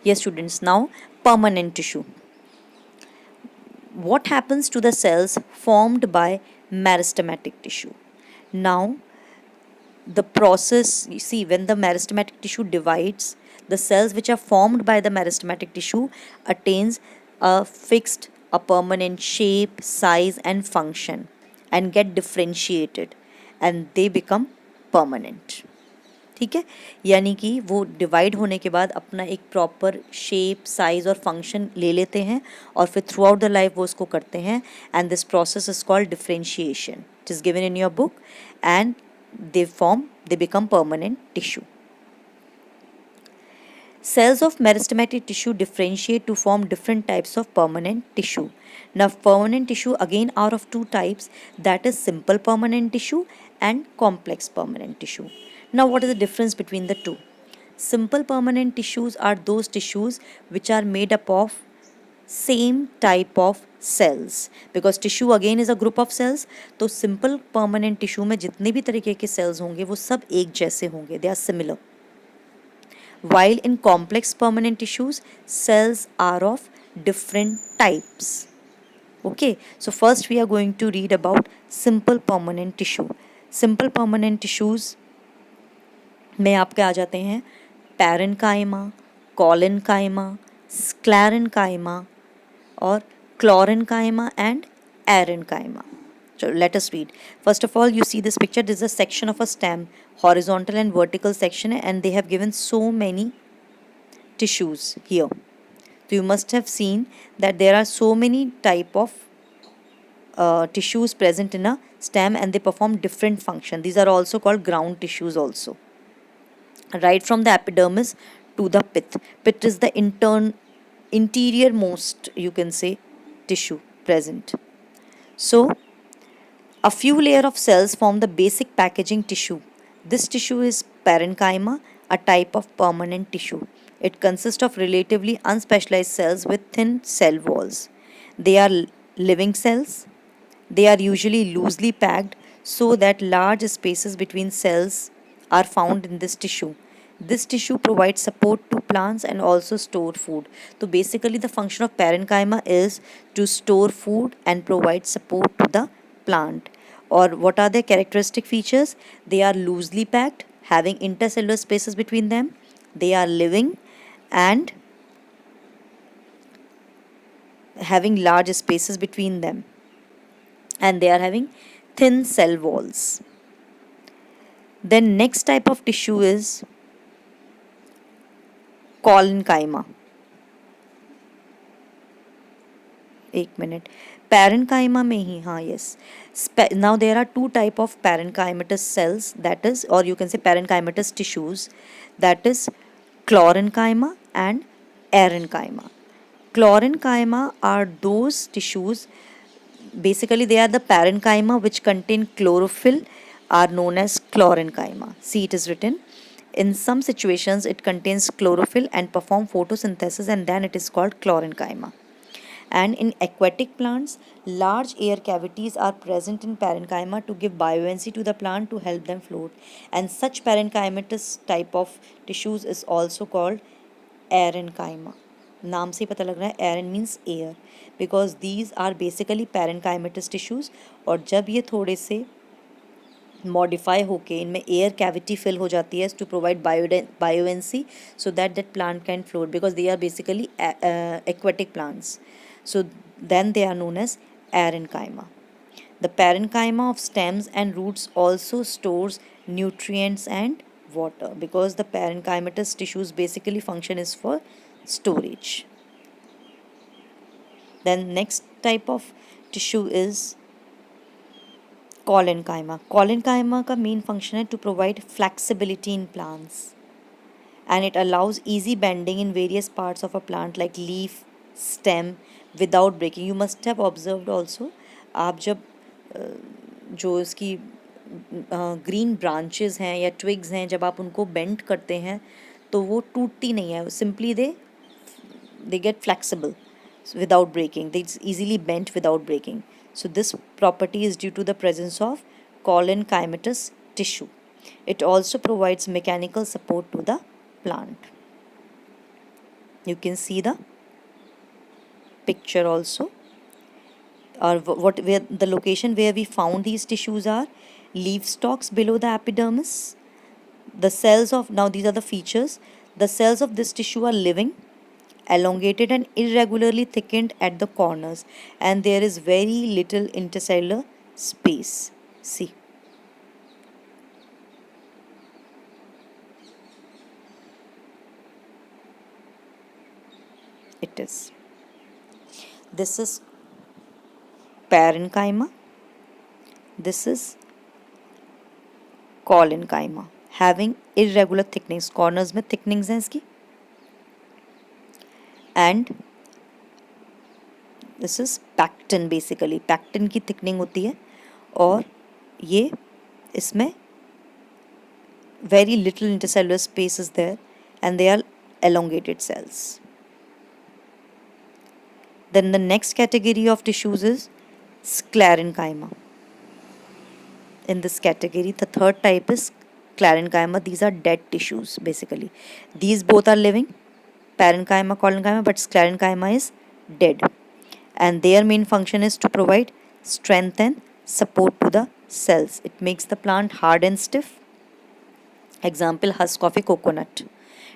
Yes, students, now permanent tissue. What happens to the cells formed by meristematic tissue? Now, the process, you see, when the meristematic tissue divides, the cells which are formed by the meristematic tissue attains a fixed, a permanent shape, size and function and get differentiated and they become permanent. ठीक है, यानी कि वो divide होने के बाद अपना एक प्रॉपर शेप, साइज और फंक्शन ले लेते हैं और फिर थ्रू आउट द लाइफ वो उसको करते हैं and this process is called differentiation. It is given in your book and they become permanent tissue. Cells of meristematic tissue differentiate to form different types of permanent tissue. Now, permanent tissue again are of two types, that is simple permanent tissue and complex permanent tissue. Now, what is the difference between the two? Simple permanent tissues are those tissues which are made up of same type of cells, because tissue again is a group of cells. तो simple permanent tissue में जितने भी तरीके के cells होंगे वो सब एक जैसे होंगे, they are similar. While in complex permanent tissues, cells are of different types. Okay, so first we are going to read about simple permanent tissue. Simple permanent tissues में आपके आ जाते हैं parenchyma, collenchyma, sclerenchyma और chlorenchyma and arenchyma. So let us read. First of all, you see this picture. This is a section of a stem, horizontal and vertical section, and they have given so many tissues here. So you must have seen that there are so many type of tissues present in a stem and they perform different function. These are also called ground tissues also. Right from the epidermis to the pith. Pith is the interior most, you can say, tissue present. So a few layer of cells form the basic packaging tissue. This tissue is parenchyma, a type of permanent tissue. It consists of relatively unspecialized cells with thin cell walls. They are living cells. They are usually loosely packed so that large spaces between cells are found in this tissue. This tissue provides support to plants and also store food. So basically the function of parenchyma is to store food and provide support to the plant. Or what are their characteristic features? They are loosely packed, having intercellular spaces between them. They are living and having large spaces between them. And they are having thin cell walls. Then next type of tissue is collenchyma. एक minute, parenchyma में ही, हाँ, yes. Now there are two type of parenchymatous cells, that is, or you can say parenchymatous tissues, that is chlorenchyma and arenchyma. Chlorenchyma are those tissues, basically they are the parenchyma which contain chlorophyll, are known as chlorenchyma. See, it is written. In some situations, it contains chlorophyll and perform photosynthesis, and then it is called chlorenchyma. And in aquatic plants, large air cavities are present in parenchyma to give buoyancy to the plant to help them float. And such parenchymatous type of tissues is also called arenchyma. नाम से पता लग रहा है, aeran means air, because these are basically parenchymatous tissues. और जब ये थोड़े से मॉडिफाई होके इनमें एयर कैविटी फिल हो जाती है to provide buoyancy so that plant can float, because they are basically aquatic plants. So then they are known as arenchyma. The parenchyma of stems and roots also stores nutrients and water, because the parenchymatous tissues basically function is for storage. Then next type of tissue is collenchyma. Collenchyma का main function है to provide flexibility in plants, and it allows easy bending in various parts of a plant like leaf, stem, without breaking. You must have observed also, आप जब जो इसकी green branches हैं या twigs हैं, जब आप उनको बेंड करते हैं तो वो टूटती नहीं है, simply they get flexible without breaking. It's easily bent without breaking. So this property is due to the presence of collenchymatous tissue. It also provides mechanical support to the plant. You can see the picture also, or what where the location where we found these tissues are leaf stalks below the epidermis. The cells of, now these are the features, the cells of this tissue are living, elongated and irregularly thickened at the corners, and there is very little intercellular space. See, it is. This is parenchyma. This is collenchyma. Having irregular thickness, corners में thicknings हैं इसकी. And this is pectin basically. Pectin की thickening होती है और ये इसमें very little intercellular space is there and they are elongated cells. Then the next category of tissues is sclerenchyma. In this category, the third type is sclerenchyma. These are dead tissues basically. These both are living, parenchyma, collenchyma, but sclerenchyma is dead. And their main function is to provide strength and support to the cells. It makes the plant hard and stiff. Example, husk of a coconut.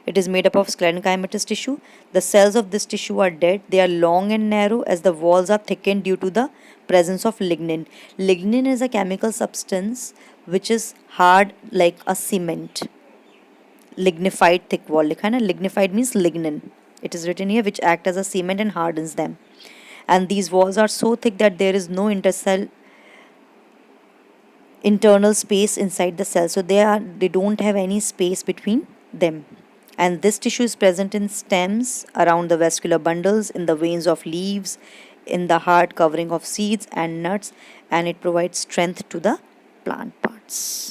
It is made up of sclerenchymatous tissue. The cells of this tissue are dead. They are long and narrow as the walls are thickened due to the presence of lignin. Lignin is a chemical substance which is hard like a cement. Lignified thick wall. लिखा है ना, lignified means lignin. It is written here, which act as a cement and hardens them. And these walls are so thick that there is no internal space inside the cell. So they don't have any space between them. And this tissue is present in stems, around the vascular bundles, in the veins of leaves, in the hard covering of seeds and nuts, and it provides strength to the plant parts.